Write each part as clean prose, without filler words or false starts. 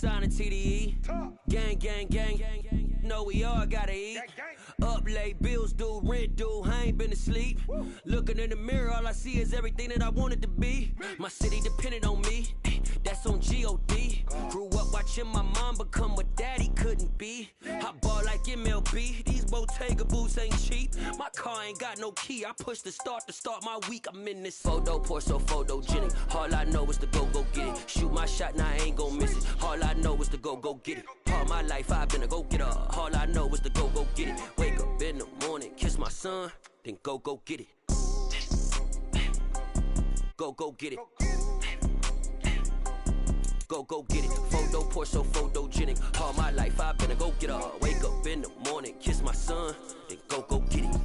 sign a TDE. Gang, gang, gang, gang, gang. No, we all gotta eat. Up late, bills due, rent due. I ain't been asleep. Looking in the mirror, all I see is everything that I wanted to be. My city depended on me. That's on G.O.D. Grew up watching my mom become what daddy couldn't be. I ball like MLB. These Bottega boots ain't cheap. My car ain't got no key. I push the start to start my week. I'm in this photo, pour so photogenic. All I know is to go get it. Shoot my shot, now I ain't gon' miss it. All I know is to go get it. All my life I've been a go-getter. All I know is to go get it. Wake up in the morning, kiss my son, then go get it. Go get it. Go get it. Photo, pour so photogenic. All my life I've been a go-getter. Wake up in the morning, kiss my son, then go get it.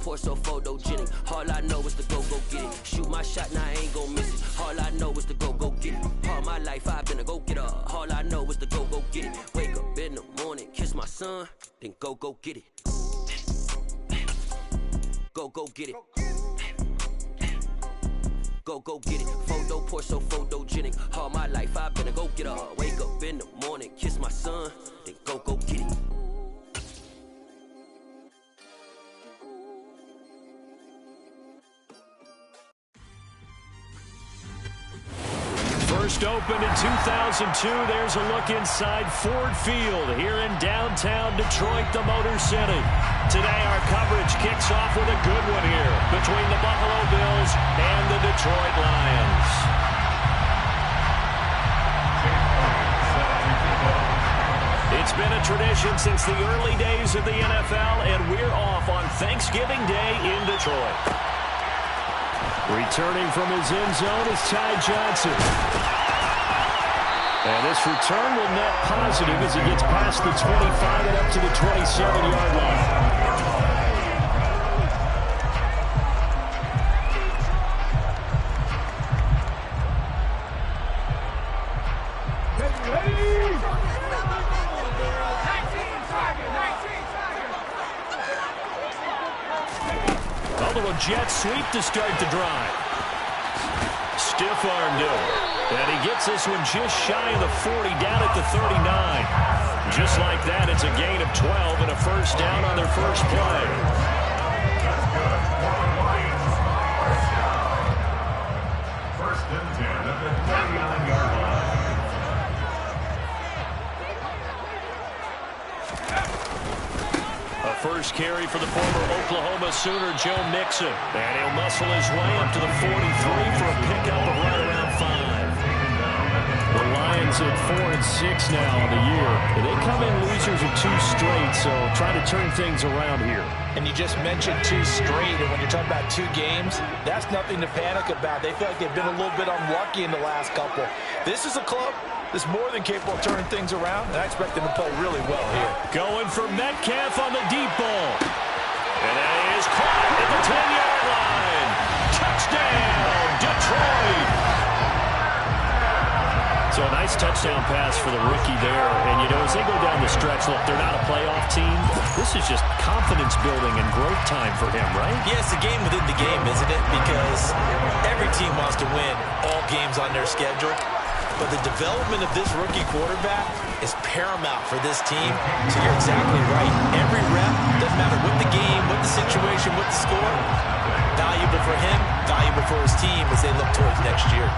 Pour so photogenic. All I know is to go get it. Shoot my shot, now I ain't gon' miss it. All I know is to go get it. All my life I've been a go-getter. All I know is to go get it. Wake up in the morning, kiss my son, then go get it. Go get it. Go get it. Photo, pour so photogenic. All my life I've been a go-getter. Wake up in the morning, kiss my son, then go get it. First opened in 2002, there's a look inside Ford Field here in downtown Detroit, the Motor City. Today our coverage kicks off with a good one here between the Buffalo Bills and the Detroit Lions. It's been a tradition since the early days of the NFL, and we're off on Thanksgiving Day in Detroit. Returning from his end zone is Ty Johnson. And this return will net positive as he gets past the 25 and up to the 27-yard line. A jet sweep to start the drive. Stiff arm to him. And he gets this one just shy of the 40, down at the 39. Just like that, it's a gain of 12 and a first down on their first play. First and 10 at the 39-yard line. A first carry for the former Oklahoma Sooner, Joe Mixon. And he'll muscle his way up to the 43 for a pickup of right around 5. The Lions at 4-6 now on the year. And they come in losers of 2 straight, so trying to turn things around here. And you just mentioned 2 straight, and when you're talking about 2 games, that's nothing to panic about. They feel like they've been a little bit unlucky in the last couple. This is a club that's more than capable of turning things around, and I expect them to play really well here. Going for Metcalf on the deep ball. And that is caught at the 10-yard line. Touchdown, Detroit. So a nice touchdown pass for the rookie there. And, you know, as they go down the stretch, look, they're not a playoff team. This is just confidence building and growth time for him, right? Yeah, it's a game within the game, isn't it? Because every team wants to win all games on their schedule. But the development of this rookie quarterback is paramount for this team. So you're exactly right. Every rep, doesn't matter what the game, what the situation, what the score, valuable for him, valuable for his team as they look towards next year.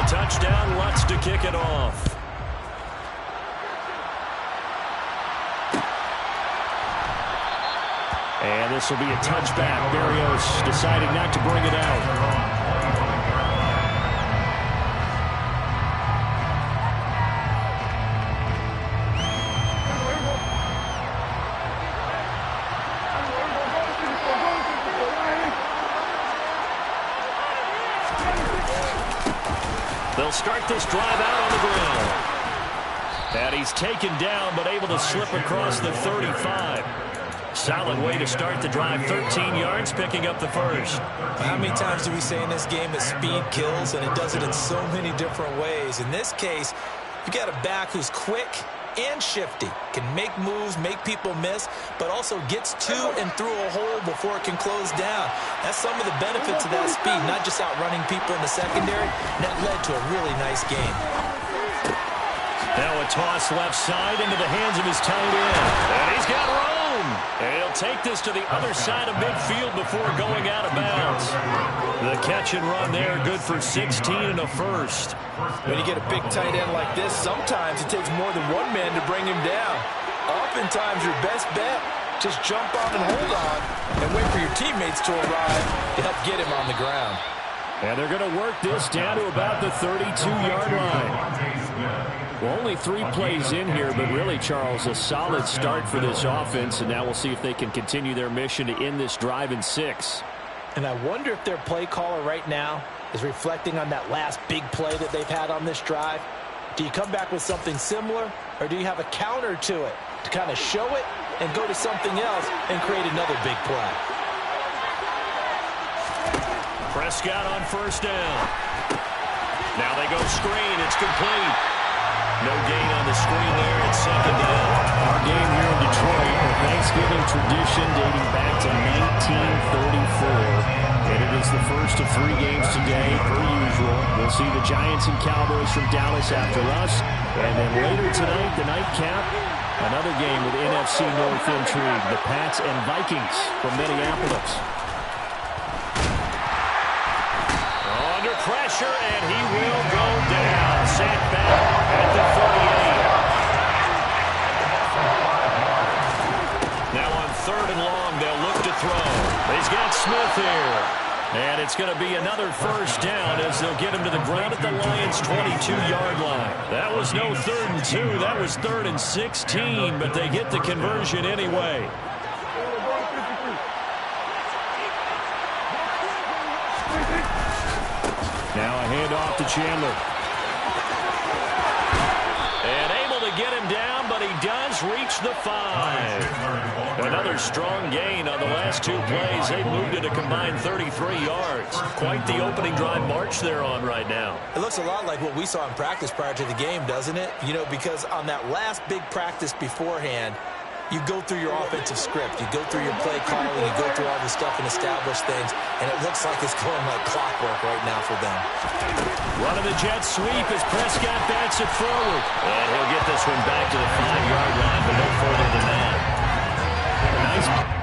Touchdown, Lutz to kick it off. And this will be a touchback. Berrios deciding not to bring it out. They'll start this drive out on the ground. And he's taken down, but able to slip across the 35. Solid way to start the drive. 13 yards, picking up the first. How many times do we say in this game that speed kills, and it does it in so many different ways? In this case, you got a back who's quick and shifty, can make moves, make people miss, but also gets to and through a hole before it can close down. That's some of the benefits of that speed, not just outrunning people in the secondary. And that led to a really nice game. Now a toss left side into the hands of his tight end. And he's got room. And he'll take this to the other side of midfield before going out of bounds. The catch and run there, good for 16 and a first. When you get a big tight end like this, sometimes it takes more than one man to bring him down. Oftentimes your best bet, just jump on and hold on and wait for your teammates to arrive to help get him on the ground. And they're going to work this down to about the 32-yard line. Well, only 3 plays in here, but really, Charles, a solid start for this offense, and now we'll see if they can continue their mission to end this drive in 6. And I wonder if their play caller right now is reflecting on that last big play that they've had on this drive. Do you come back with something similar, or do you have a counter to it to kind of show it and go to something else and create another big play? Prescott on first down. Now they go screen. It's complete. No gain on the screen there. It's second down. Our game here in Detroit, a Thanksgiving tradition dating back to 1934. And it is the first of 3 games today, per usual. We'll see the Giants and Cowboys from Dallas after us. And then later tonight, the nightcap, another game with NFC North intrigue. The Pats and Vikings from Minneapolis. Under pressure, and he will go down. Sacked back at the 38. Now on 3rd and long, they'll look to throw. He's got Smith here. And it's going to be another first down as they'll get him to the ground at the Lions' 22-yard line. That was no 3rd and 2. That was 3rd and 16, but they get the conversion anyway. Now a handoff to Chandler. And able to get him down, but he does reach the 5. Another strong gain on the last 2 plays. They moved it a combined 33 yards. Quite the opening drive march they're on right now. It looks a lot like what we saw in practice prior to the game, doesn't it? You know, because on that last big practice beforehand, you go through your offensive script. You go through your play calling. You go through all the stuff and establish things. And it looks like it's going like clockwork right now for them. Running the jet sweep as Prescott backs it forward. And he'll get this one back to the 5-yard line, but no further than that. Nice.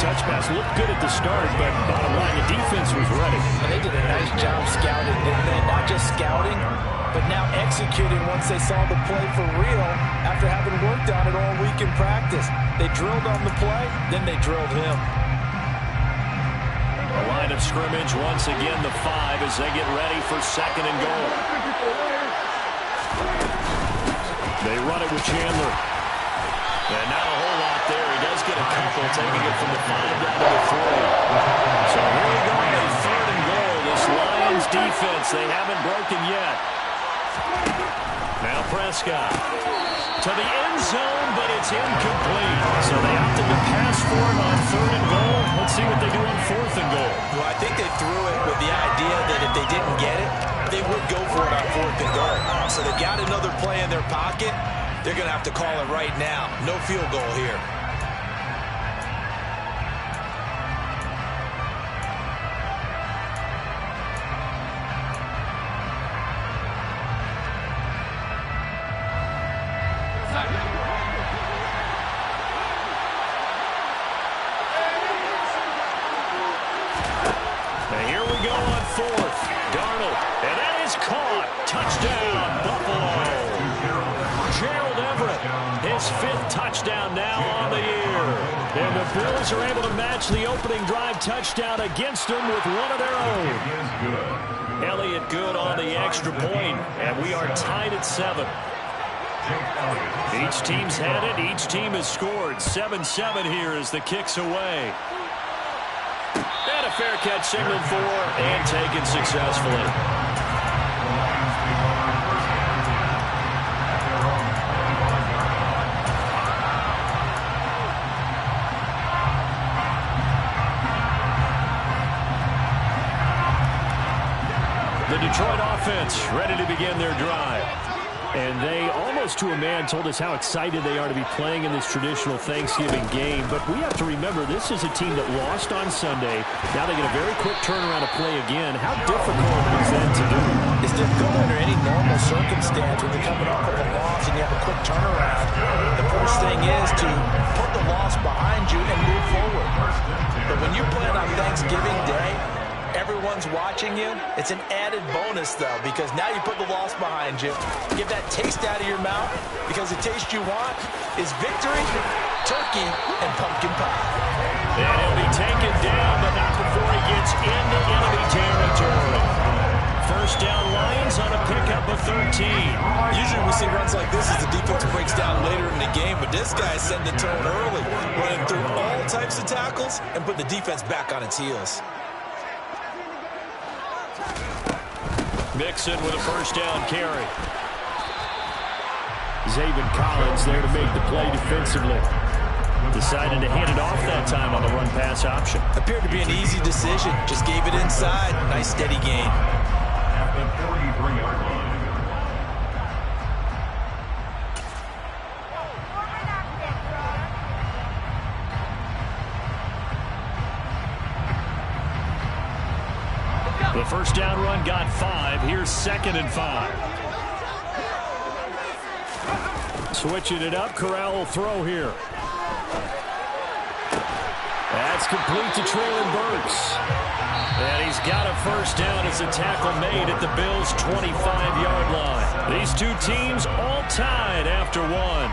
Touch pass looked good at the start, but bottom line, the defense was ready. And they did a nice job scouting, didn't they? Not just scouting, but now executing once they saw the play for real after having worked on it all week in practice. They drilled on the play, then they drilled him. A line of scrimmage, once again the 5 as they get ready for 2nd and goal. They run it with Chandler. And not a whole lot there. He does get a couple, taking it from the 5 down to the 3. So here we go on 3rd and goal. This Lions defense, they haven't broken yet. Now Prescott to the end zone, but it's incomplete. So they opted to pass for it on 3rd and goal. Let's see what they do on 4th and goal. Well, I think they threw it with the idea that if they didn't get it, they would go for it on 4th and goal. So they got another play in their pocket. They're going to have to call it right now. No field goal here. And the Bills are able to match the opening drive touchdown against them with one of their own. Elliott good on the extra point, and we are tied at 7. Each team's had it. Each team has scored. 7-7 here as the kick's away. And a fair catch signaled for and taken successfully. The Detroit offense ready to begin their drive. And they, almost to a man, told us how excited they are to be playing in this traditional Thanksgiving game. But we have to remember, this is a team that lost on Sunday. Now they get a very quick turnaround to play again. How difficult is that to do? It's difficult under any normal circumstance when you're coming off of a loss and you have a quick turnaround. The first thing is to put the loss behind you and move forward. But when you play on Thanksgiving Day, everyone's watching you. It's an added bonus, though, because now you put the loss behind you. Get that taste out of your mouth, because the taste you want is victory, turkey, and pumpkin pie. And he'll be taken down, but not before he gets into enemy territory. First down, Lions on a pickup of 13. Usually we see runs like this as the defense breaks down later in the game, but this guy's setting the tone early, running through all types of tackles and putting the defense back on its heels. Mixon with a first down carry. Zaven Collins there to make the play defensively. Decided to hand it off that time on the run-pass option. Appeared to be an easy decision. Just gave it inside. Nice steady gain. At the 43-yard line. The first down run got 5. Here's 2nd and 5. Switching it up. Corral will throw here. That's complete to Traylon Burks. And he's got a first down as a tackle made at the Bills' 25-yard line. These two teams all tied after one.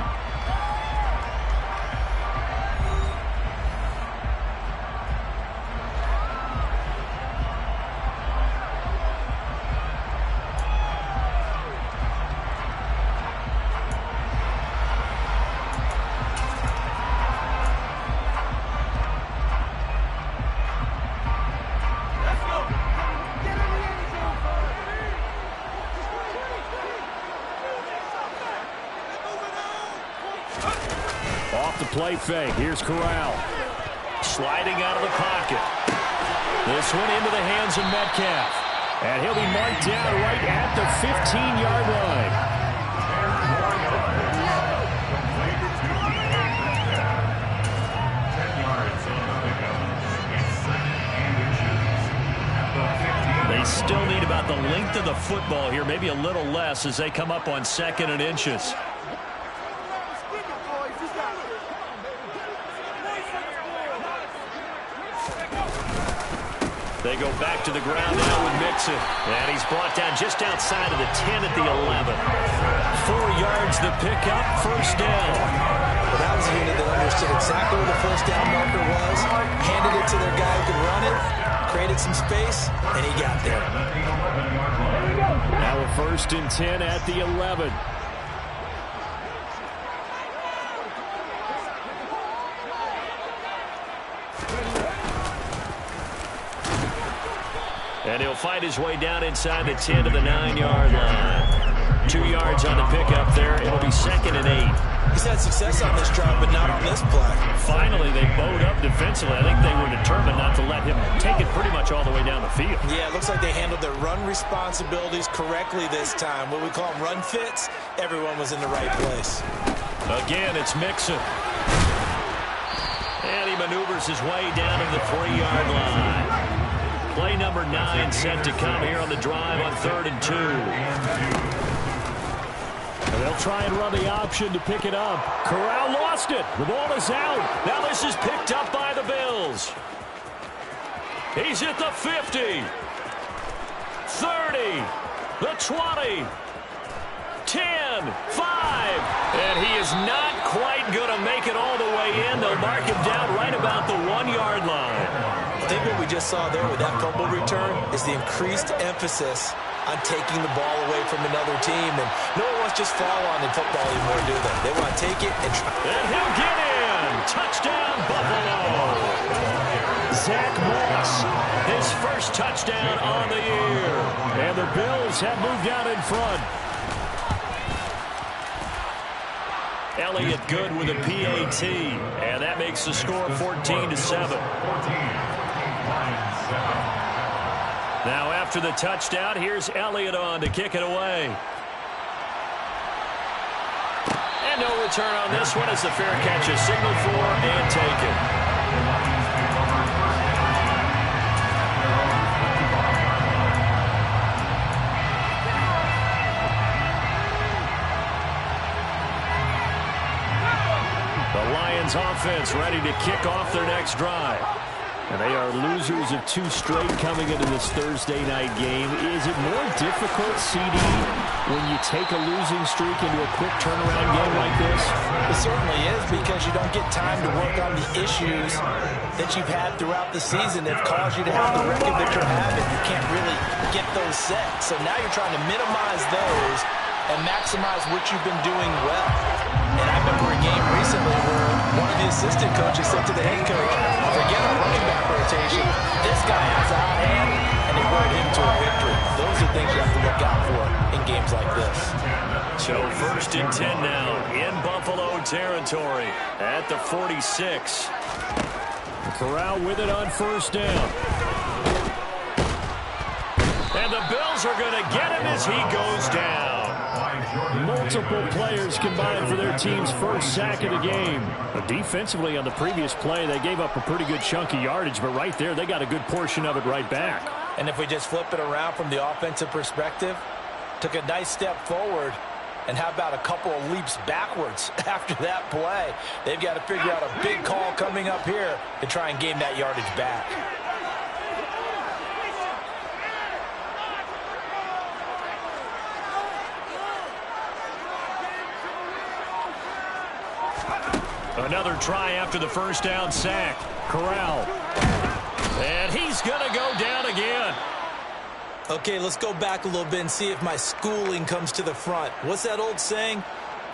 Off the play fake. Here's Corral. Sliding out of the pocket. This one into the hands of Metcalf. And he'll be marked down right at the 15-yard line. They still need about the length of the football here, maybe a little less as they come up on 2nd and inches. They go back to the ground now with Mixon. And he's brought down just outside of the 10 at the 11. 4 yards the pickup, first down. Well, that was a unit that understood exactly where the first down marker was, handed it to their guy who could run it, created some space, and he got there. Now a 1st and 10 at the 11. And he'll fight his way down inside the 10 to the 9-yard line. 2 yards on the pickup there. It'll be 2nd and 8. He's had success on this drive, but not on this play. Finally, they bowed up defensively. I think they were determined not to let him take it pretty much all the way down the field. Yeah, it looks like they handled their run responsibilities correctly this time. What we call them run fits, everyone was in the right place. Again, it's Mixon. And he maneuvers his way down to the 3-yard line. Play number 9 set to come here on the drive on 3rd and 2. And they'll try and run the option to pick it up. Corral lost it. The ball is out. Now this is picked up by the Bills. He's at the 50. 30. The 20. 10. 5. And he is not quite going to make it all the way in. They'll mark him down right about the 1-yard line. I think what we just saw there with that fumble return is the increased emphasis on taking the ball away from another team. And no one wants to just fall on in football anymore, do they? They want to take it and try. And he'll get in. Touchdown, Buffalo. Zach Moss, his first touchdown on the year. And the Bills have moved out in front. Elliott good with a PAT. And that makes the score 14-7. Now after the touchdown, here's Elliott on to kick it away. And no return on this one as the fair catch is signaled for and taken. The Lions offense ready to kick off their next drive. And they are losers of 2 straight coming into this Thursday night game. Is it more difficult, CD, when you take a losing streak into a quick turnaround game like this? It certainly is, because you don't get time to work on the issues that you've had throughout the season that have caused you to have the record that you're having. You can't really get those set. So now you're trying to minimize those and maximize what you've been doing well. And I remember a game recently where one of the assistant coaches said to the head coach, forget our running back rotation. This guy has a hot hand, and it brought him to a victory. Those are things you have to look out for in games like this. So 1st and 10 now in Buffalo territory at the 46. Corral with it on 1st down. And the Bills are going to get him as he goes down. Multiple players combined for their team's first sack of the game. But defensively on the previous play, they gave up a pretty good chunk of yardage, but right there, they got a good portion of it right back. And if we just flip it around from the offensive perspective, took a nice step forward, and how about a couple of leaps backwards after that play? They've got to figure out a big call coming up here to try and gain that yardage back. Another try after the 1st down sack. Corral. And he's going to go down again. Okay, let's go back a little bit and see if my schooling comes to the front. What's that old saying?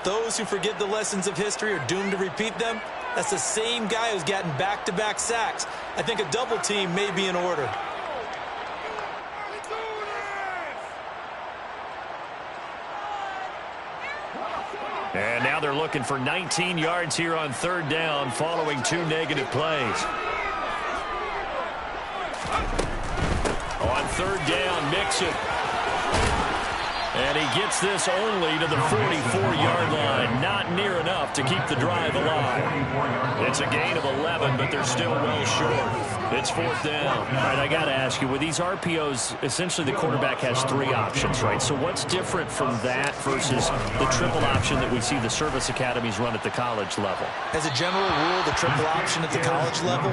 Those who forget the lessons of history are doomed to repeat them. That's the same guy who's gotten back-to-back sacks. I think a double team may be in order. And now they're looking for 19 yards here on 3rd down following 2 negative plays. On 3rd down, Mixon. And he gets this only to the 44-yard line. Not near enough to keep the drive alive. It's a gain of 11, but they're still well short. It's 4th down. All right, I got to ask you, with these RPOs, essentially the quarterback has 3 options, right? So what's different from that versus the triple option that we see the service academies run at the college level? As a general rule, the triple option at the college level,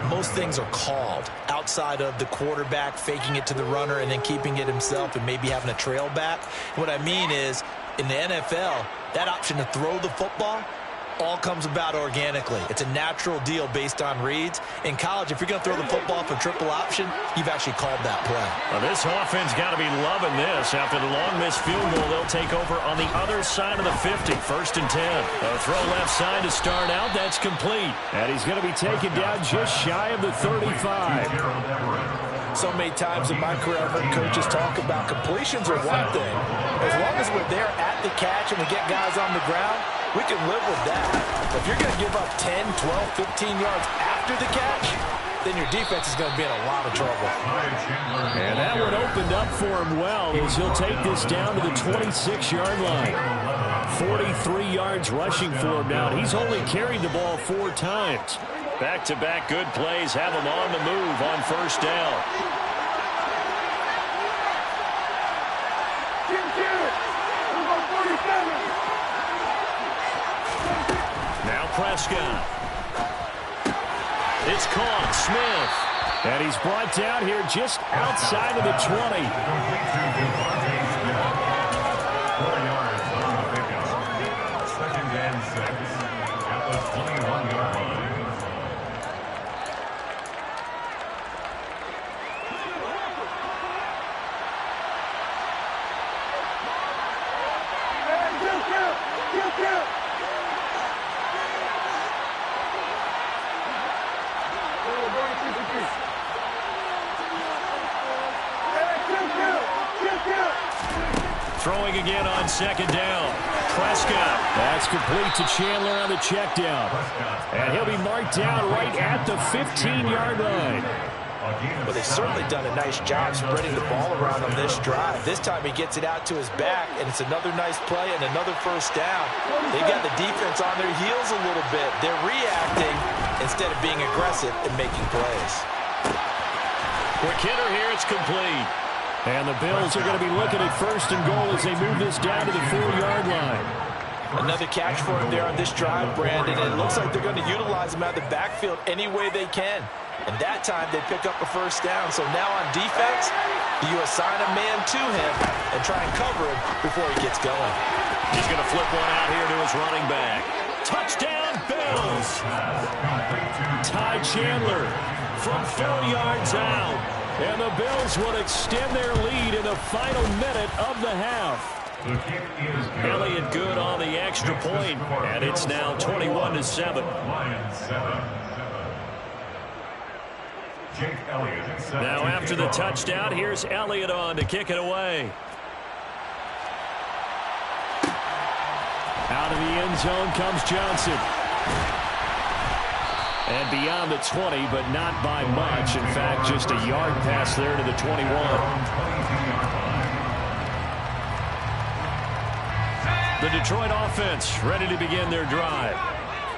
most things are called outside of the quarterback faking it to the runner and then keeping it himself and maybe having a trail back. What I mean is, in the NFL, that option to throw the football all comes about organically. It's a natural deal based on reads. In college, if you're going to throw the football for triple option, you've actually called that play. Well, this offense got to be loving this. After the long missed field goal, they'll take over on the other side of the 50, 1st and 10. A throw left side to start out. That's complete. And he's going to be taken down just shy of the 35. So many times in my career, I've heard coaches talk about completions are one thing. As long as we're there at the catch and we get guys on the ground, we can live with that. If you're going to give up 10, 12, 15 yards after the catch, then your defense is going to be in a lot of trouble. And that one opened up for him well as he'll take this down to the 26-yard line. 43 yards rushing for him now. He's only carried the ball 4 times. Back-to-back good plays have him on the move on 1st down. Now Prescott. It's caught. Smith. And he's brought down here just outside of the 20. 4 yards on the pickup. 2nd and 6. Throwing again on second down. Prescott. That's complete to Chandler on the check down. And he'll be marked down right at the 15-yard line. Well, they've certainly done a nice job spreading the ball around on this drive. This time he gets it out to his back, and it's another nice play and another first down. They got the defense on their heels a little bit. They're reacting instead of being aggressive and making plays. Quick hitter here, it's complete. And the Bills are going to be looking at first and goal as they move this down to the 4-yard line. Another catch for him there on this drive, Brandon, and it looks like they're going to utilize him out of the backfield any way they can. And that time they pick up a first down. So now on defense, you assign a man to him and try and cover him before he gets going. He's going to flip one out here to his running back. Touchdown, Bills! Ty Chandler from 4 yards out. And the Bills will extend their lead in the final minute of the half. Elliott good on the extra point, and it's now 21-7. Now after the touchdown, here's Elliott on to kick it away. Out of the end zone comes Johnson. And beyond the 20, but not by much. In fact, just a yard pass there to the 21. The Detroit offense ready to begin their drive.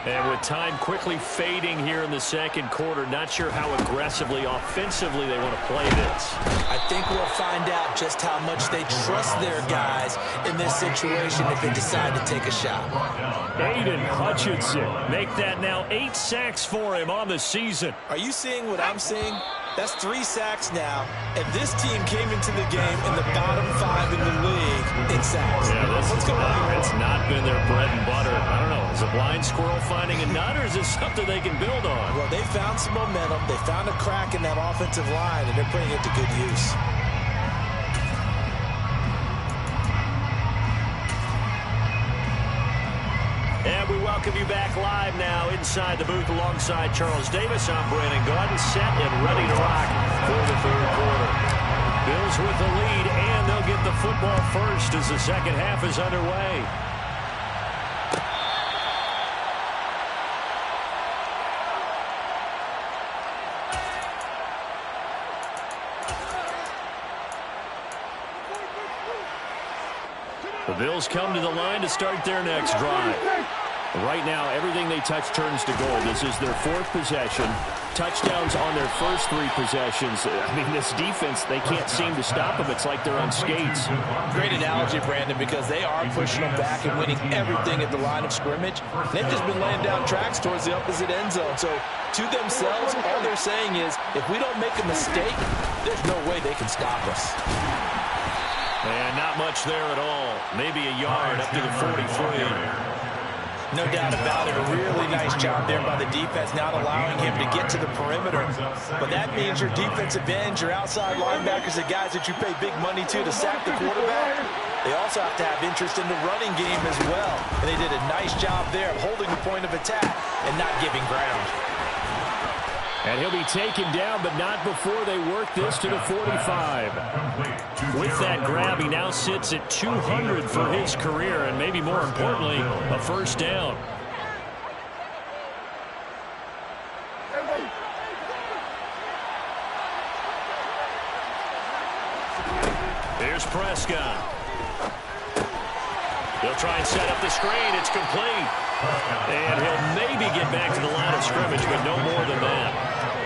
And with time quickly fading here in the second quarter, not sure how aggressively, offensively they want to play this. I think we'll find out just how much they trust their guys in this situation if they decide to take a shot. Aiden Hutchinson make that now 8 sacks for him on the season. Are you seeing what I'm seeing? That's 3 sacks now, and this team came into the game in the bottom 5 in the league in sacks. Yeah, what's going on? It's not been their bread and butter. I don't know. Is a blind squirrel finding a nut, or is this something they can build on? Well, they found some momentum. They found a crack in that offensive line, and they're putting it to good use. And we welcome you back live now inside the booth alongside Charles Davis. I'm Brandon Gaudin, set and ready to rock for the third quarter. Bills with the lead, and they'll get the football first as the second half is underway. The Bills come to the line to start their next drive. Right now, everything they touch turns to gold. This is their 4th possession. Touchdowns on their first 3 possessions. I mean, this defense, they can't seem to stop them. It's like they're on skates. Great analogy, Brandon, because they are pushing them back and winning everything at the line of scrimmage. They've just been laying down tracks towards the opposite end zone. So, to themselves, all they're saying is, if we don't make a mistake, there's no way they can stop us. And not much there at all. Maybe a yard up to the 43. No doubt about it. A really nice job there by the defense, not allowing him to get to the perimeter. But that means your defensive ends, your outside linebackers, the guys that you pay big money to sack the quarterback, they also have to have interest in the running game as well. And they did a nice job there of holding the point of attack and not giving ground. And he'll be taken down, but not before they work this to the 45. With that grab, he now sits at 200 for his career, and maybe more importantly, a first down. Here's Prescott. He'll try and set up the screen. It's complete. And he'll maybe get back to the line of scrimmage, but no more than that.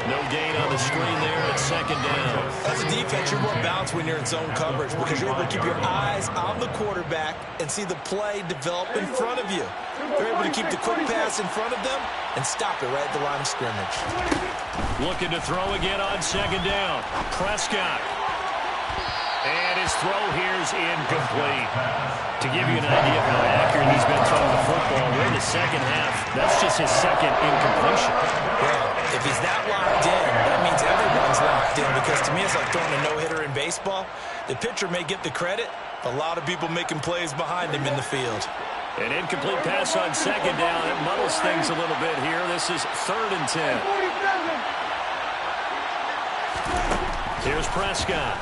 No gain on the screen there at second down. As a defense, you're more balanced when you're in zone coverage because you're able to keep your eyes on the quarterback and see the play develop in front of you. They're able to keep the quick pass in front of them and stop it right at the line of scrimmage. Looking to throw again on second down. Prescott. And his throw here's incomplete. To give you an idea of how accurate he's been throwing the football, we're in the second half. That's just his second incompletion. Well, if he's that locked in, that means everyone's locked in because to me it's like throwing a no-hitter in baseball. The pitcher may get the credit, a lot of people making plays behind him in the field. An incomplete pass on second down. It muddles things a little bit here. This is 3rd and 10. Here's Prescott.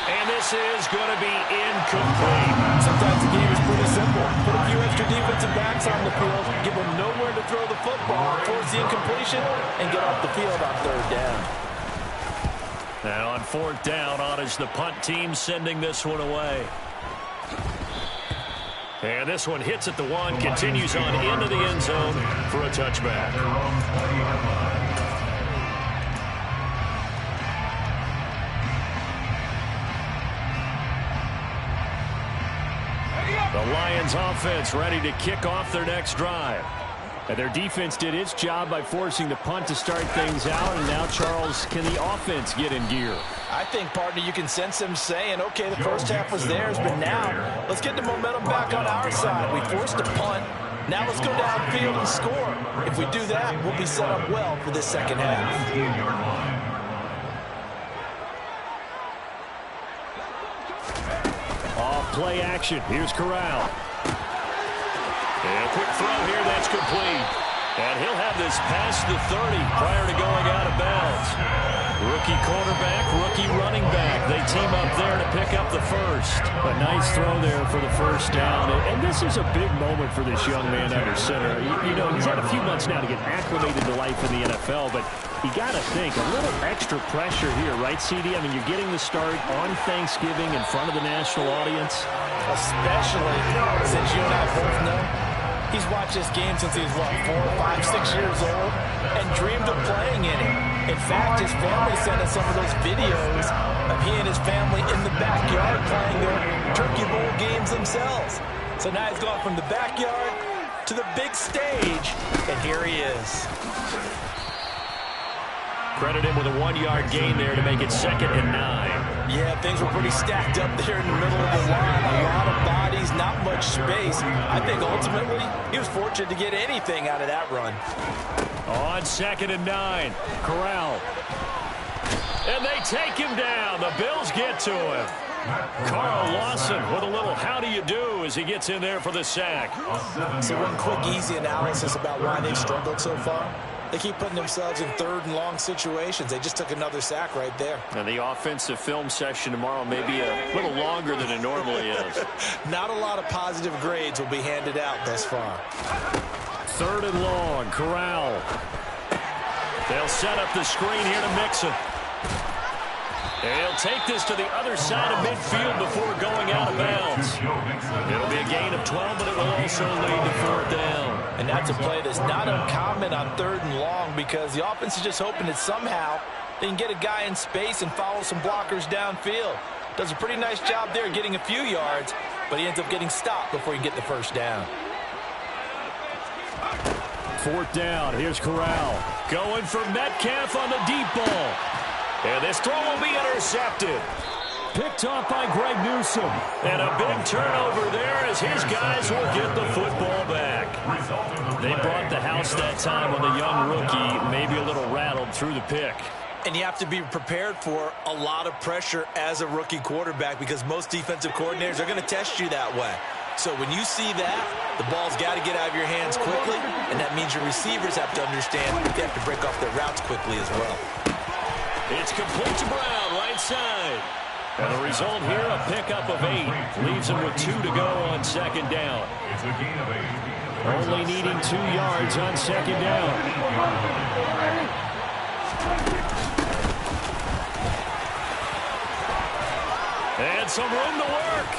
And And this is going to be incomplete. Sometimes the game is pretty simple. Put a few extra defensive backs on the field, give them nowhere to throw the football, force the incompletion, and get off the field on third down. And on fourth down, on is the punt team sending this one away. And this one hits at the one, continues on into the end zone for a touchback. The Lions offense ready to kick off their next drive. And their defense did its job by forcing the punt to start things out. And now, Charles, can the offense get in gear? I think, partner, you can sense them saying, okay, the first half was theirs, but now let's get the momentum back on our side. We forced a punt. Now let's go downfield and score. If we do that, we'll be set up well for this second half. Off play action. Here's Corral. And a quick throw here, that's complete. And he'll have this past the 30 prior to going out of bounds. Rookie quarterback, rookie running back. They team up there to pick up the first. A nice throw there for the first down. And this is a big moment for this young man under center. You know, he's had a few months now to get acclimated to life in the NFL, but you got to think a little extra pressure here, right, CD? I mean, you're getting the start on Thanksgiving in front of the national audience. Especially since you and I both know he's watched this game since he was, what, 4, 5, 6 years old and dreamed of playing in it. In fact, his family sent us some of those videos of he and his family in the backyard playing their Turkey Bowl games themselves. So now he's gone from the backyard to the big stage, and here he is. Credit him with a 1-yard gain there to make it 2nd and 9. Yeah, things were pretty stacked up there in the middle of the line. A lot of bodies, not much space. I think ultimately he was fortunate to get anything out of that run. On 2nd and 9, Corral. And they take him down. The Bills get to him. Carl Lawson with a little how do you do as he gets in there for the sack. So one quick, easy analysis about why they've struggled so far. They keep putting themselves in third and long situations. They just took another sack right there. And the offensive film session tomorrow may be a little longer than it normally is. Not a lot of positive grades will be handed out thus far. 3rd and long, Corral. They'll set up the screen here to Mixon. And he'll take this to the other side of midfield before going out of bounds. It'll be a gain of 12, but it will also lead to 4th down. And that's a play that's not uncommon on 3rd and long because the offense is just hoping that somehow they can get a guy in space and follow some blockers downfield. Does a pretty nice job there getting a few yards, but he ends up getting stopped before he can get the first down. 4th down. Here's Corral. Going for Metcalf on the deep ball. And this throw will be intercepted. Picked off by Greg Newsome. And a big turnover there as his guys will get the football back. They brought the house that time on the young rookie, maybe a little rattled through the pick. And you have to be prepared for a lot of pressure as a rookie quarterback because most defensive coordinators are going to test you that way. So when you see that, the ball's got to get out of your hands quickly, and that means your receivers have to understand they have to break off their routes quickly as well. It's complete to Brown, right side. And the result here, a pickup of 8. Leaves him with 2 to go on 2nd down. It's a gain of 8. Only needing 2 yards on 2nd down. And some room to work.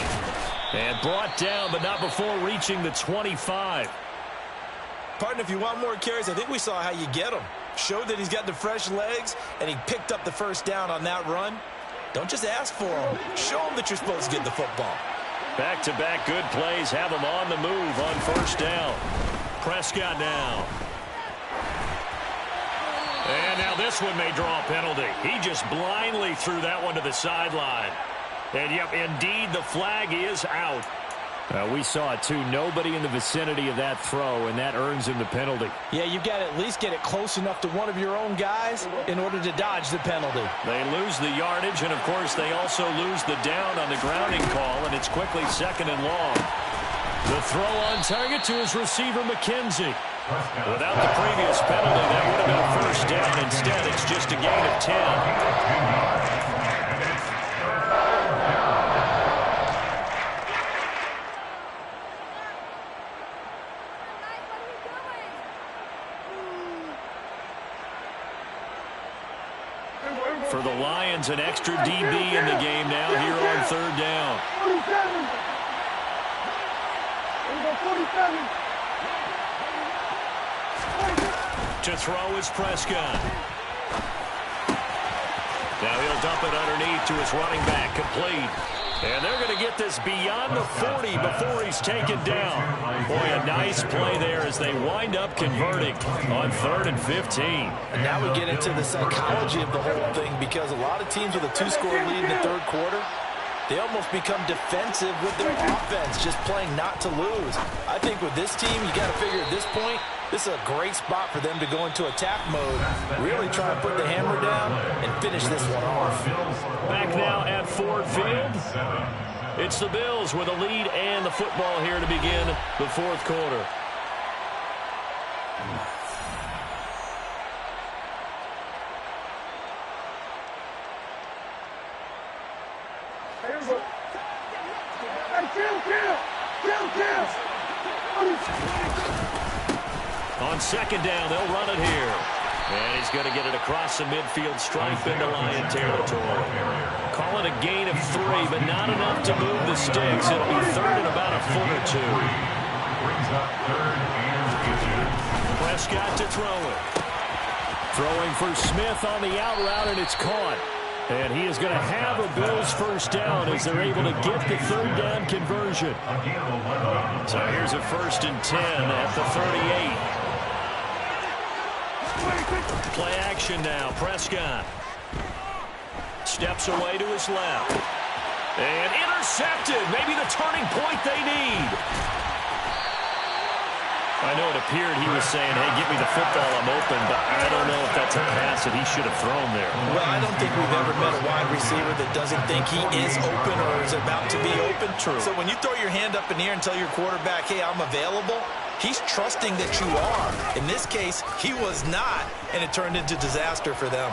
And brought down, but not before reaching the 25. Partner, if you want more carries, I think we saw how you get them. Showed that he's got the fresh legs, and he picked up the first down on that run. Don't just ask for them. Show them that you're supposed to get the football. Back-to-back good plays have him on the move on 1st down. Prescott now. And now this one may draw a penalty. He just blindly threw that one to the sideline. And, yep, indeed, the flag is out. We saw it, too. Nobody in the vicinity of that throw, and that earns him the penalty. Yeah, you've got to at least get it close enough to one of your own guys in order to dodge the penalty. They lose the yardage, and, of course, they also lose the down on the grounding call, and it's quickly 2nd and long. The throw on target to his receiver, McKenzie. Without the previous penalty, that would have been a 1st down. Instead, it's just a gain of 10. For the Lions, an extra DB in the game now here on third down. 47. To throw is Prescott. Now he'll dump it underneath to his running back, complete. And they're going to get this beyond the 40 before he's taken down. Boy, a nice play there as they wind up converting on 3rd and 15. And now we get into the psychology of the whole thing, because a lot of teams with a 2-score lead in the third quarter, they almost become defensive with their offense, just playing not to lose. I think with this team, you got to figure at this point, this is a great spot for them to go into attack mode, really try and put the hammer down and finish this one off. Back now at Ford Field. It's the Bills with a lead and the football here to begin the fourth quarter. On second down, they'll run it here. And he's going to get it across the midfield stripe into Lion territory. Call it a gain of 3, but not enough to move the sticks. It'll be third and about a foot or 2. Prescott to throw it. Throwing for Smith on the out route, and it's caught. And he is going to have a Bills first down as they're able to get the third down conversion. So here's a 1st and 10 at the 38. Play action now. Prescott steps away to his left. And intercepted. Maybe the turning point they need. I know it appeared he was saying, hey, give me the football, I'm open, but I don't know if that's a pass that he should have thrown there. Well, I don't think we've ever met a wide receiver that doesn't think he is open or is about to be open. True. So when you throw your hand up in the air and tell your quarterback, hey, I'm available, he's trusting that you are. In this case, he was not, and it turned into disaster for them.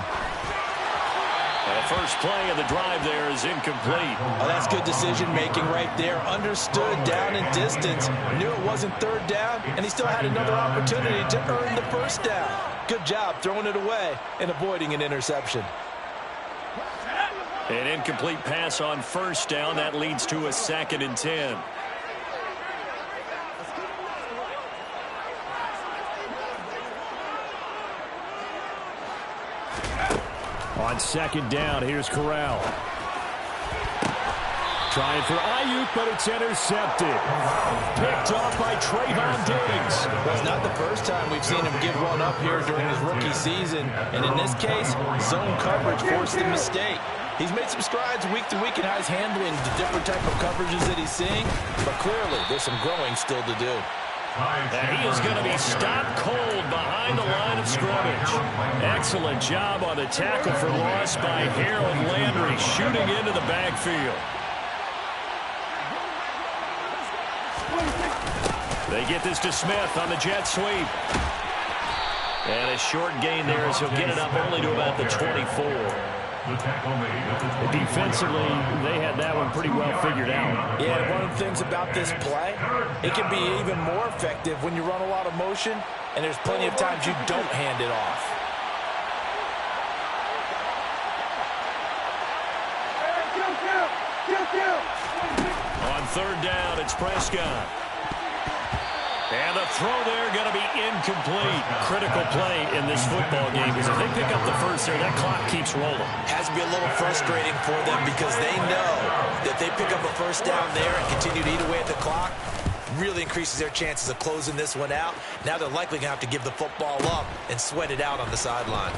The first play of the drive there is incomplete. Oh, that's good decision-making right there. Understood down and distance. Knew it wasn't third down, and he still had another opportunity to earn the first down. Good job throwing it away and avoiding an interception. An incomplete pass on first down. That leads to a 2nd and 10. On second down, here's Corral. Trying for Ayuk, but it's intercepted. Picked off by Trayvon Diggs. Well, it's not the first time we've seen him give one up here during his rookie season. And in this case, zone coverage forced the mistake. He's made some strides week to week in how he's handling the different type of coverages that he's seeing. But clearly, there's some growing still to do. And he is going to be stopped cold behind the line of scrimmage. Excellent job on the tackle for loss by Harold Landry, shooting into the backfield. They get this to Smith on the jet sweep. And a short gain there as he'll get it up only to about the 24. Defensively, they had that one pretty well figured out. Yeah, one of the things about this play, it can be even more effective when you run a lot of motion, and there's plenty of times you don't hand it off. On third down, it's Prescott. And the throw there going to be incomplete. Critical play in this football game because if they pick up the first there, that clock keeps rolling. Has to be a little frustrating for them because they know that they pick up a first down there and continue to eat away at the clock. Really increases their chances of closing this one out. Now they're likely going to have to give the football up and sweat it out on the sideline.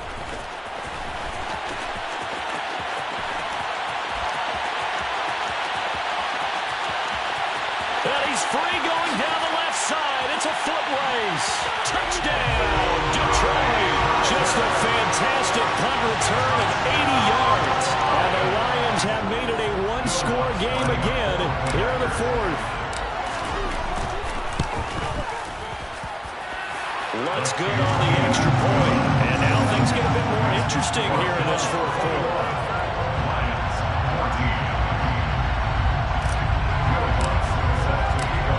And he's free going down the left side. It's a foot race. Touchdown, Detroit. Just a fantastic punt return of 80 yards. And the Lions have made it a one-score game again here in the fourth. Lutz good on the extra point. And now things get a bit more interesting here in this fourth quarter.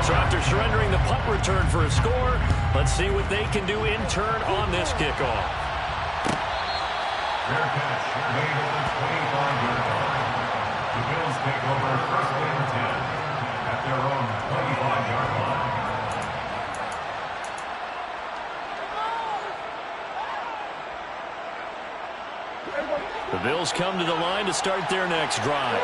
So after surrendering the punt return for a score, let's see what they can do in turn on this kickoff. Fair catch made at the 25-yard line. The Bills take over first and 10 at their own 25-yard line. The Bills come to the line to start their next drive.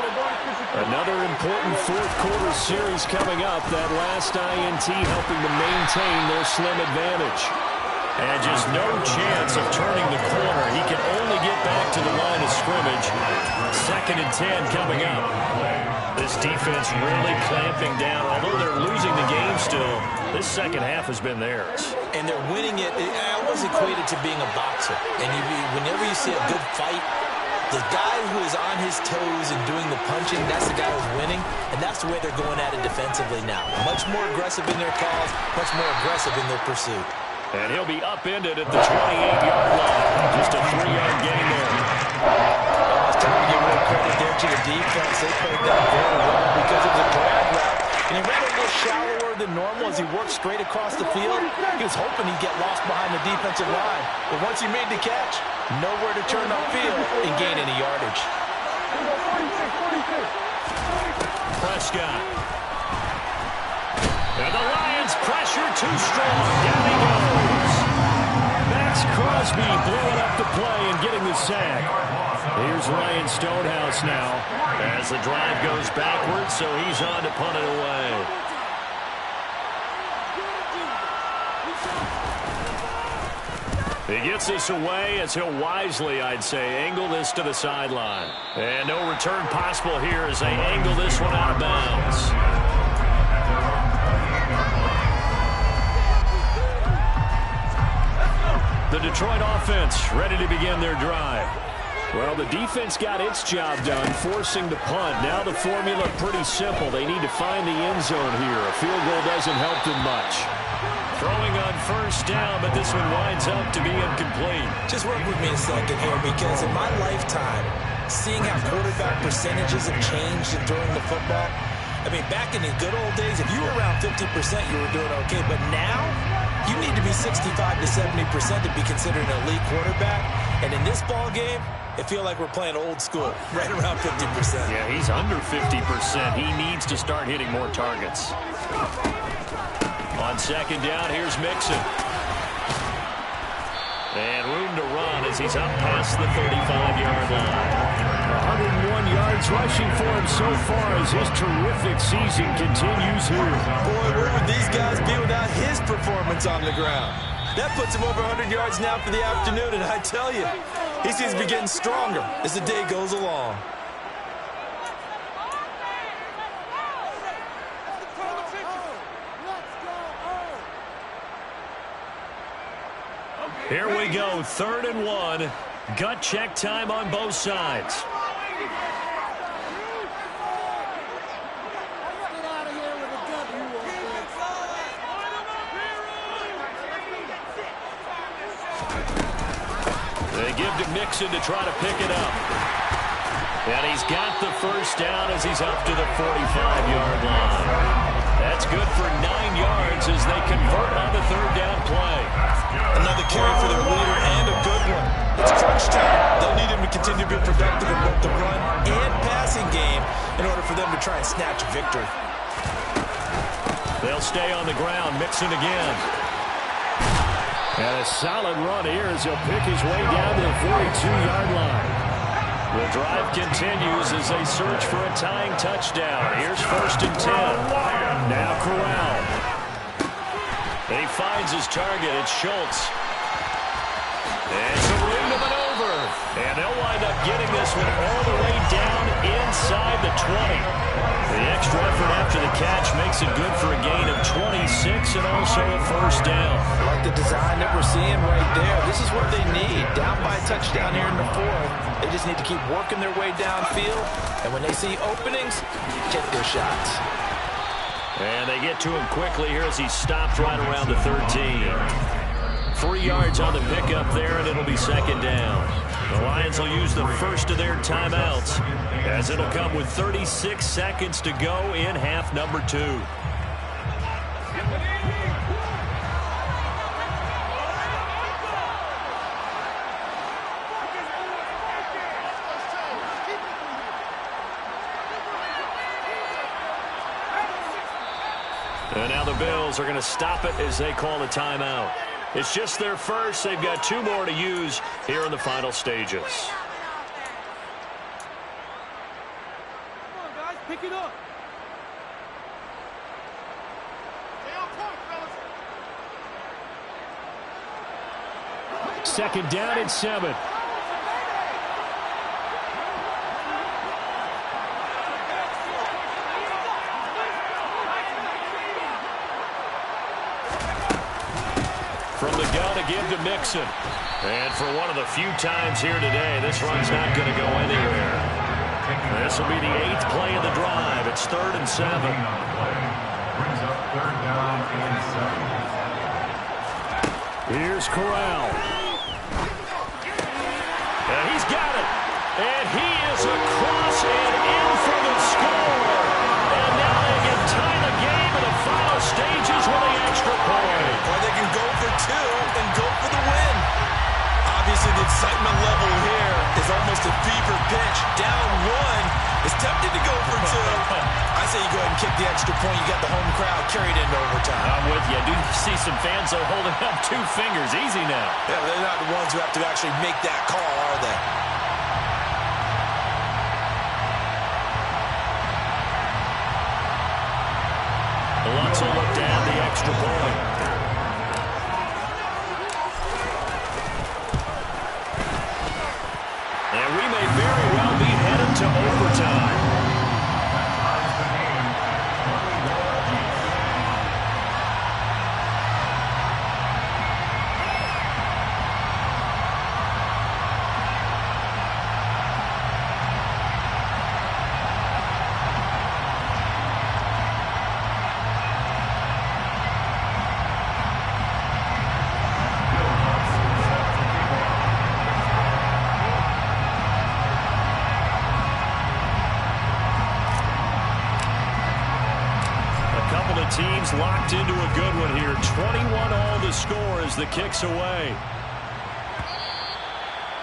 Another important fourth-quarter series coming up. That last INT helping to maintain their slim advantage. And just no chance of turning the corner. He can only get back to the line of scrimmage. 2nd and 10 coming up. This defense really clamping down. Although they're losing the game still, this second half has been theirs. And they're winning it. I almost equate it to being a boxer. And whenever you see a good fight, the guy who is on his toes and doing the punching, that's the guy who's winning. And that's the way they're going at it defensively now. Much more aggressive in their calls, much more aggressive in their pursuit. And he'll be upended at the 28-yard line. Just a 3-yard gain there. It's time to give real credit there to the defense. They played that very well because it was a drag route. And he ran a little shallower than normal as he worked straight across the field. He was hoping he'd get lost behind the defensive line. But once he made the catch, nowhere to turn upfield and gain any yardage. Prescott. And the Lions pressure too strong. Down he goes. Max Crosby blowing up the play and getting the sack. Here's Ryan Stonehouse now as the drive goes backwards, so he's on to punt it away. He gets this away as he'll wisely, I'd say, angle this to the sideline. And no return possible here as they angle this one out of bounds. The Detroit offense ready to begin their drive. Well, the defense got its job done, forcing the punt. Now the formula pretty simple. They need to find the end zone here. A field goal doesn't help them much. Throwing on first down, but this one winds up to be incomplete. Just work with me a second here, because in my lifetime, seeing how quarterback percentages have changed during the football, I mean, back in the good old days, if you were around 50%, you were doing okay. But now, you need to be 65 to 70% to be considered an elite quarterback. And in this ball game, it feels like we're playing old school, right around 50%. Yeah, he's under 50%. He needs to start hitting more targets. On second down, here's Mixon. And room to run as he's up past the 35-yard line. 101 yards rushing for him so far as his terrific season continues here. Boy, where would these guys be without his performance on the ground? That puts him over 100 yards now for the afternoon, and I tell you, he seems to be getting stronger as the day goes along. Here we go, 3rd and 1. Gut check time on both sides. They give to Mixon to try to pick it up. And he's got the first down as he's up to the 45-yard line. That's good for 9 yards as they convert on the 3rd down play. Another carry for their leader and a good one. It's crunch time. They'll need him to continue to be productive in both the run and passing game in order for them to try and snatch a victory. They'll stay on the ground. Mixon again. And a solid run here as he'll pick his way down to the 42-yard line. The drive continues as they search for a tying touchdown. Here's 1st and 10. Now Corral. And he finds his target. It's Schultz. And some room to maneuver. And they'll wind up getting this one all the way down inside the 20. The extra effort after the catch makes it good for a gain of 26 and also a first down. Like the design that we're seeing right there. This is what they need. Down by a touchdown here in the 4th. They just need to keep working their way downfield. And when they see openings, take their shots. And they get to him quickly here as he stopped right around the 13. 3 yards on the pickup there, and it'll be 2nd down. The Lions will use the first of their timeouts as it'll come with 36 seconds to go in half number 2. And now the Bills are going to stop it as they call a timeout. It's just their first. They've got 2 more to use here in the final stages. Come on, guys, pick it up. Stay on point, fellas. Second down and 7. From the gun to give to Mixon. And for one of the few times here today, this run's not going to go anywhere. This will be the 8th play of the drive. It's 3rd and 7. Brings up 3rd down and 7. Here's Corral. And he's got it. And he is across and in for the score. And now they can tie the game in the final stages with the extra point. Or they can go for 2 and go for the win. Obviously, the excitement level here is almost a fever pitch. Down 1 is tempted to go for 2. I say you go ahead and kick the extra point. You got the home crowd carried into overtime. I'm with you. I do see some fans are holding up 2 fingers. Easy now. Yeah, they're not the ones who have to actually make that call, are they? Lutz will look down the extra point. And we may very well be headed to overtime. Teams locked into a good one here. 21 all the score as the kick's away.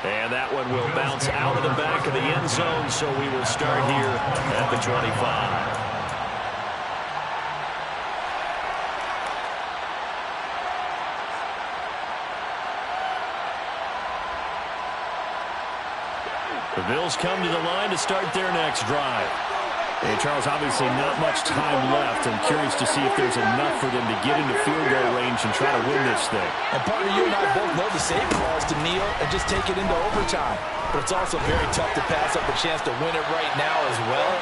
And that one will bounce out of the back of the end zone, so we will start here at the 25. The Bills come to the line to start their next drive. Hey, Charles, obviously not much time left. I'm curious to see if there's enough for them to get into field goal range and try to win this thing. And partner, you and I both know the safe calls to kneel and just take it into overtime. But it's also very tough to pass up a chance to win it right now as well.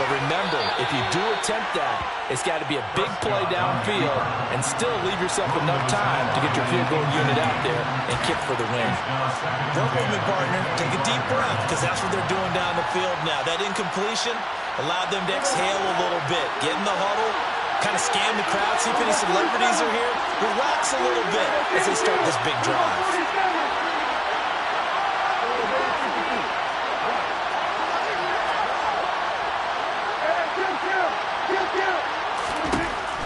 But remember, if you do attempt that, it's got to be a big play downfield and still leave yourself enough time to get your field goal unit out there and kick for the win. Work with me, partner. Take a deep breath, because that's what they're doing down the field now. That incompletion allowed them to exhale a little bit. Get in the huddle, kind of scan the crowd, see if any celebrities are here. Relax a little bit as they start this big drive.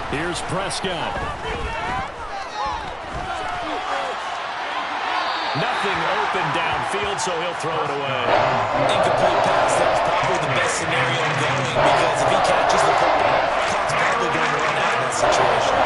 Here's Prescott. Nothing open downfield, so he'll throw it away. Incomplete pass. That's probably the best scenario going, because if he catches the football, clock's probably going to run out in that situation.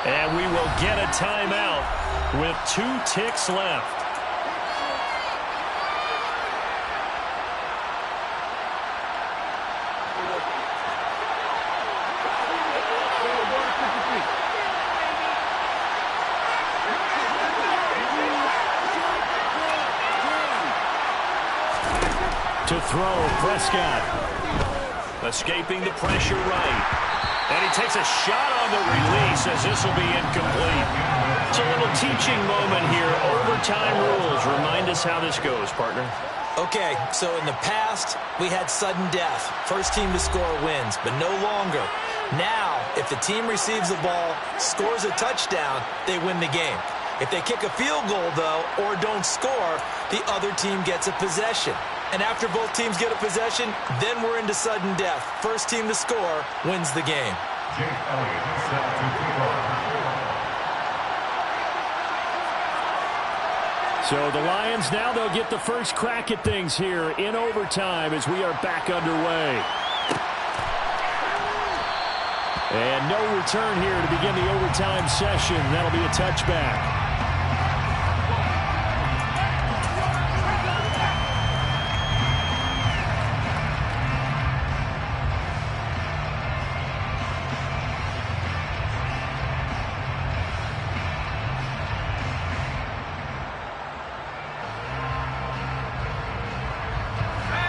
And we will get a timeout with 2 ticks left. To throw, Prescott. Escaping the pressure right. And he takes a shot on the release as this will be incomplete. It's a little teaching moment here. Overtime rules. Remind us how this goes, partner. Okay, so in the past, we had sudden death. First team to score wins, but no longer. Now, if the team receives the ball, scores a touchdown, they win the game. If they kick a field goal, though, or don't score, the other team gets a possession. And after both teams get a possession, then we're into sudden death. First team to score wins the game. Jake Elliott is set to kick off. So the Lions, now they'll get the first crack at things here in overtime as we are back underway. And no return here to begin the overtime session. That'll be a touchback.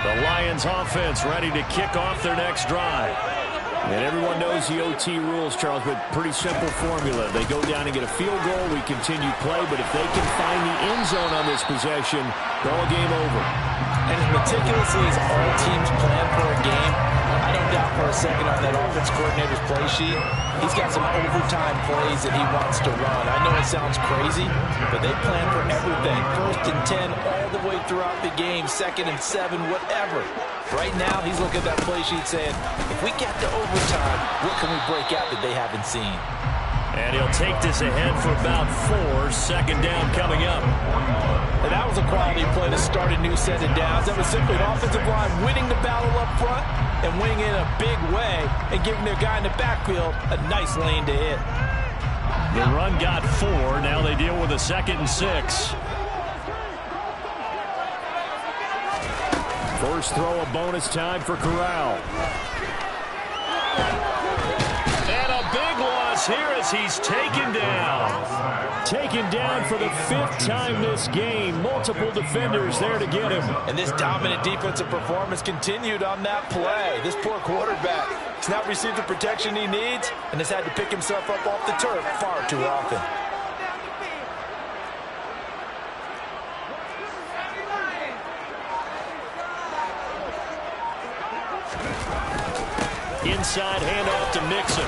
The Lions offense ready to kick off their next drive. And everyone knows the OT rules, Charles, but pretty simple formula. They go down and get a field goal, we continue play, but if they can find the end zone on this possession, ball game over. And as meticulously as all teams plan for a game, I don't doubt for a second on that offense coordinator's play sheet, he's got some overtime plays that he wants to run. I know it sounds crazy, but they plan for everything. 1st and 10 all the way throughout the game, 2nd and 7, whatever. Right now, he's looking at that play sheet saying, if we get to overtime, what can we break out that they haven't seen? And he'll take this ahead for about 4. 2nd down coming up. And that was a quality play to start a new set of downs. That was simply an offensive line winning the battle up front and winning in a big way and giving their guy in the backfield a nice lane to hit. The run got 4. Now they deal with a 2nd and 6. First throw, a bonus time for Corral. And a big loss here as he's taken down. Taken down for the 5th time this game. Multiple defenders there to get him. And this dominant defensive performance continued on that play. This poor quarterback has not received the protection he needs and has had to pick himself up off the turf far too often. Inside handoff to Mixon.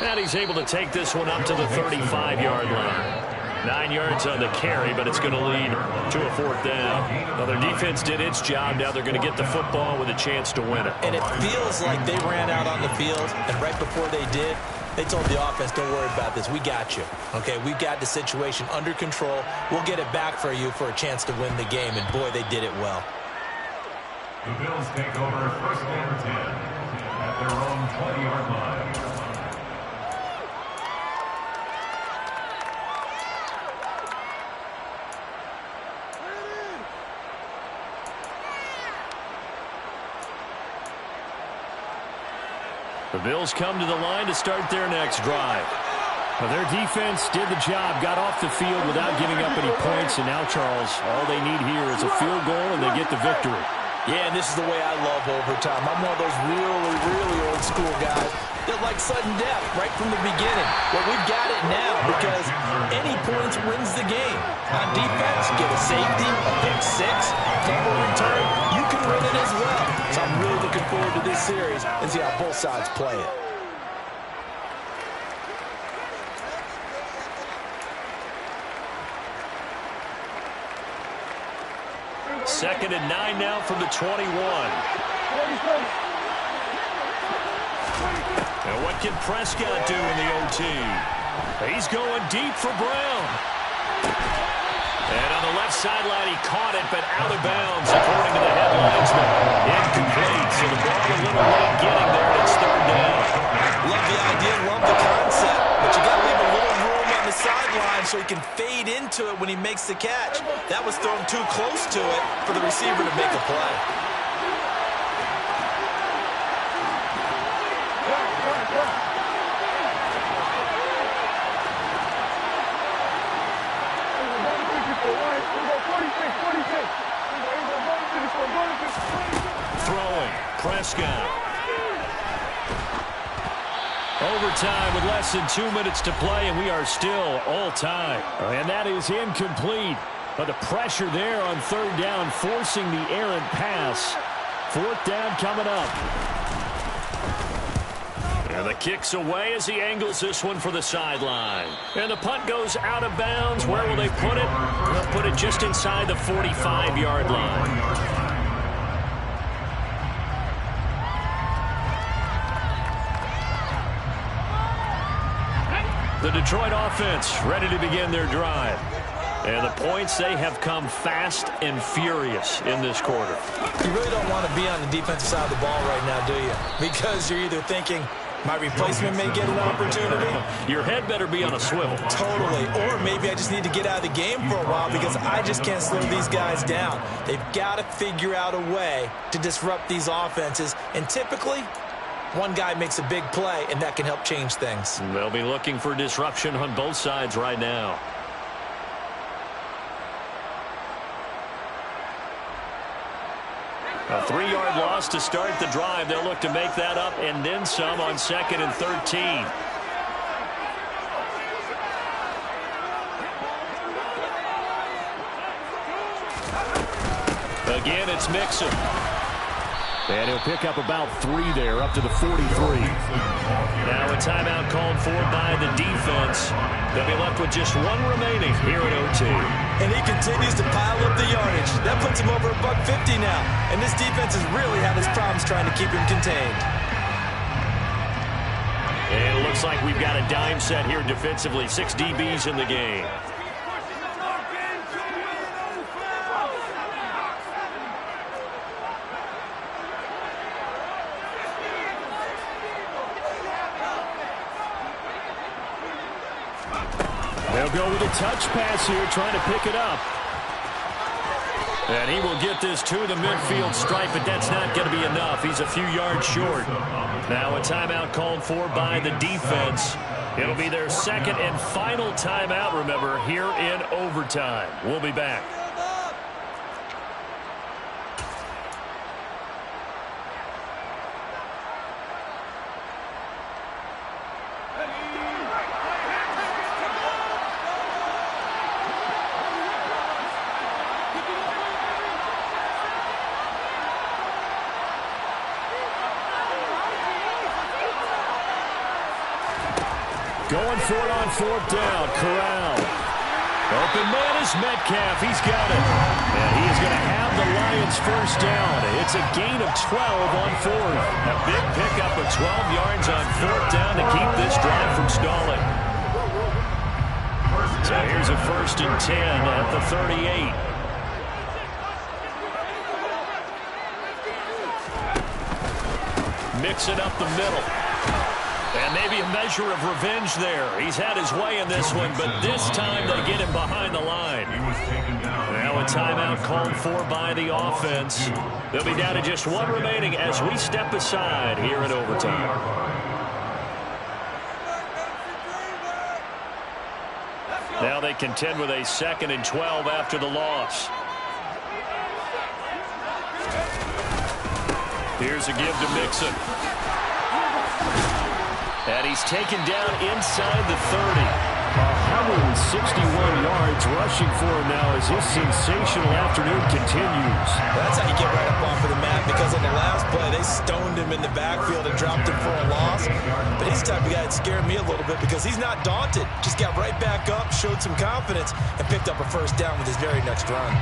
And he's able to take this one up to the 35-yard line. 9 yards on the carry, but it's going to lead to a 4th down. Well, their defense did its job. Now they're going to get the football with a chance to win it. And it feels like they ran out on the field, and right before they did, they told the offense, don't worry about this. We got you. Okay, we've got the situation under control. We'll get it back for you for a chance to win the game. And, boy, they did it well. The Bills take over 1st and 10 at their own 20-yard line. The Bills come to the line to start their next drive. Well, their defense did the job, got off the field without giving up any points, and now, Charles, all they need here is a field goal, and they get the victory. Yeah, and this is the way I love overtime. I'm one of those really, really old school guys that like sudden death right from the beginning. Well, we've got it now because any points wins the game. On defense, get a safety, a pick 6, fumble return, you can win it as well. So I'm really looking forward to this series and see how both sides play it. Second and 9 now from the 21. And what can Prescott do in the OT? He's going deep for Brown. And on the left sideline, he caught it, but out of bounds, according to the headlinesman. Incomplete, so the ball a little late getting there, and it's 3rd down. Love the idea, love the concept, but you got to leave a little room on the sideline so he can fade into it when he makes the catch. That was thrown too close to it for the receiver to make a play. Throwing, Prescott. Overtime with less than 2 minutes to play, and we are still all time. And that is incomplete. But the pressure there on 3rd down, forcing the errant pass. 4th down coming up. And the kick's away as he angles this one for the sideline. And the punt goes out of bounds. Where will they put it? They'll put it just inside the 45-yard line. The Detroit offense ready to begin their drive. And the points, they have come fast and furious in this quarter. You really don't want to be on the defensive side of the ball right now, do you? Because you're either thinking, my replacement may get an opportunity. Your head better be on a swivel. Totally. Or maybe I just need to get out of the game for a while because I just can't slow these guys down. They've got to figure out a way to disrupt these offenses. And typically, one guy makes a big play, and that can help change things. They'll be looking for disruption on both sides right now. A 3-yard loss to start the drive. They'll look to make that up and then some on 2nd and 13. Again, it's Mixon. And he'll pick up about 3 there, up to the 43. Now a timeout called for by the defense. They'll be left with just 1 remaining here at OT. And he continues to pile up the yardage. That puts him over $150 now. And this defense has really had its problems trying to keep him contained. And it looks like we've got a dime set here defensively. 6 DBs in the game. They'll go with a touch pass here, trying to pick it up. And he will get this to the midfield stripe, but that's not going to be enough. He's a few yards short. Now a timeout called for by the defense. It'll be their 2nd and final timeout, remember, here in overtime. We'll be back. Going for it on 4th down. Corral. Open man is Metcalf. He's got it. And he is going to have the Lions first down. It's a gain of 12 on 4th. A big pickup of 12 yards on 4th down to keep this drive from stalling. So here's a 1st and 10 at the 38. Mix it up the middle. And maybe a measure of revenge there. He's had his way in this one, but this time they get him behind the line. Now a timeout called for by the offense. They'll be down to just 1 remaining as we step aside here in overtime. Now they contend with a 2nd and 12 after the loss. Here's a give to Mixon. And he's taken down inside the 30. 161 yards rushing for him now as his sensational afternoon continues. That's how you get right up off of the mat, because on the last play, they stoned him in the backfield and dropped him for a loss. But he's the type of guy that scared me a little bit because he's not daunted. Just got right back up, showed some confidence, and picked up a first down with his very next run.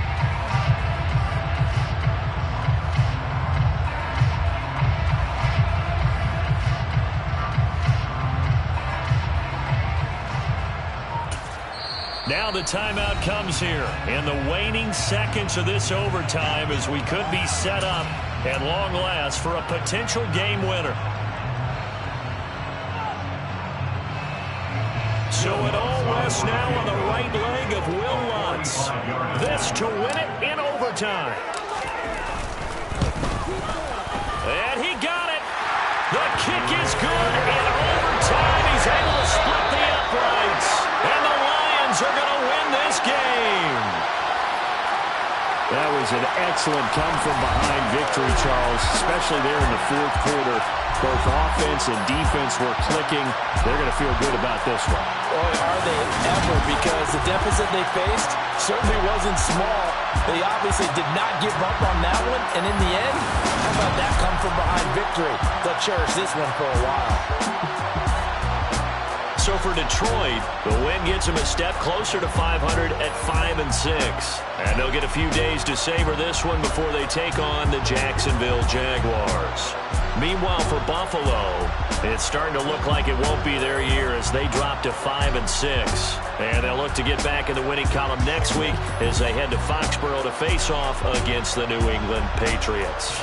Now the timeout comes here in the waning seconds of this overtime as we could be set up at long last for a potential game winner. So it all rests now on the right leg of Will Lutz. This to win it in overtime. And he got it. The kick is good in overtime. He's able to split the uprights. And the Lions are going to win this game. That was an excellent come-from-behind victory, Charles, especially there in the 4th quarter. Both offense and defense were clicking. They're going to feel good about this one. Boy, are they ever, because the deficit they faced certainly wasn't small. They obviously did not give up on that one, and in the end, How about that come-from-behind victory? They'll cherish this one for a while. So for Detroit, the win gets them a step closer to 500 at 5-6. And they'll get a few days to savor this one before they take on the Jacksonville Jaguars. Meanwhile, for Buffalo, it's starting to look like it won't be their year as they drop to 5-6. And they'll look to get back in the winning column next week as they head to Foxborough to face off against the New England Patriots.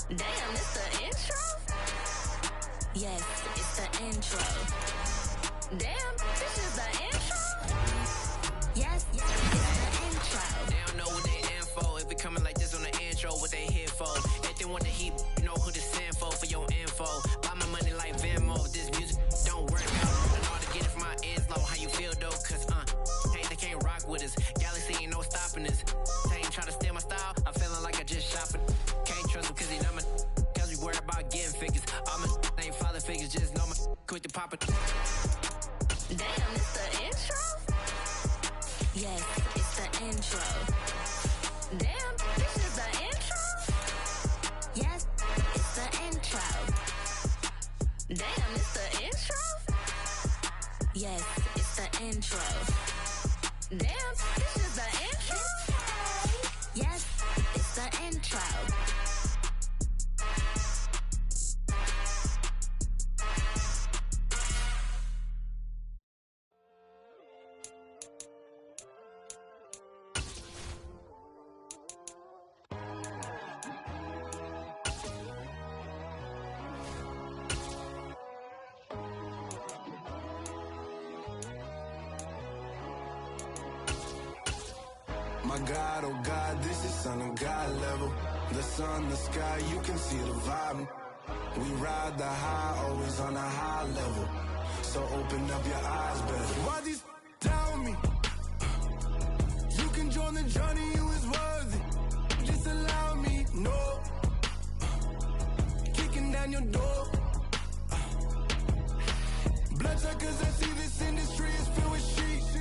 Damn, it's the intro? Yes, it's the intro. Damn, this is the intro? Yes, it's the intro. They don't know what they in for. If it coming like this on the intro, what they here for? If they want the heat, you know who to send for your info. Buy my money like Venmo. This music don't work out. I know how to get it from my ends low. How you feel though? Cause hey, they can't rock with us. Galaxy ain't no stopping us. They ain't try to steal my style. I'm feeling like I just shopping. Can't trust him cause he dumb. Cause we worried about getting figures. All my ain't father figures. Just know my quick to pop it. Damn, it's the intro? Yes, it's the intro. Damn, this is the intro? Yes, it's the intro. Damn, it's the intro? Yes, it's the intro. Damn, this is the intro? Yes, it's the intro. My God, oh God, this is Son of God level. The sun, the sky, you can see the vibe. We ride the high, always on a high level. So open up your eyes better. Why these tell me? You can join the journey, you is worthy. Just allow me, no. Kicking down your door.